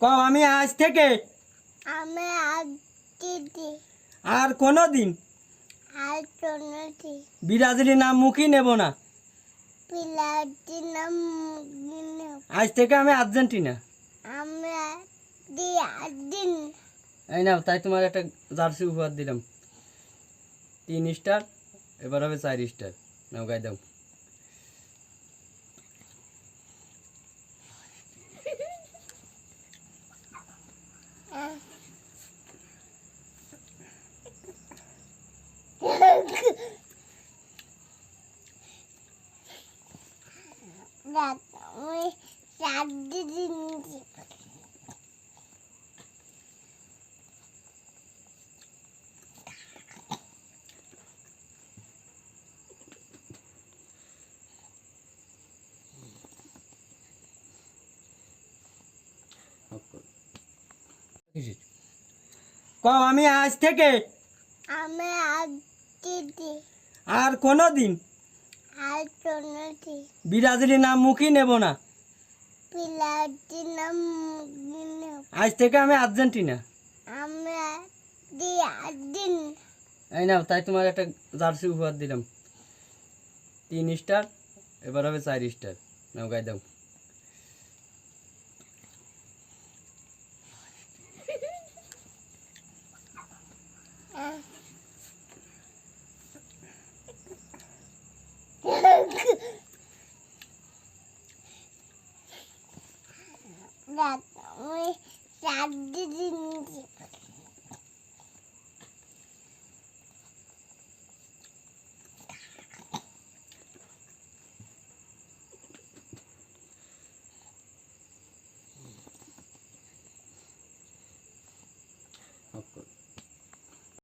কও আমি আজ থেকে আমি আজ দিদি আর কোনো দিন আর চুনতি বিরাজলি নাম মুখই নেব না। পিলাটি নাম আজ থেকে আমি আর্জেন্টিনা। আমরা দিন এই নাও, তাই তোমার একটা জার্সি উপহার দিলাম, 3 স্টার, এবার হবে 4 স্টার। নাও গায়ে দাও। রাত আমি রাত দিন কও আমি আজ থেকে আমি আজ দিদি আর কোনো দিন আর চুনতি বিরাজলি নাম মুখই নেব না। পিলাটি নাম আজ থেকে আমি আর্জেন্টিনা। আমরা দিন এই নাও, তাই তোমার একটা জার্সি উপহার দিলাম, 3 স্টার, এবার হবে 4 স্টার। নাও গায়ে দাও। রাত আমি রাত দিন অফ করো।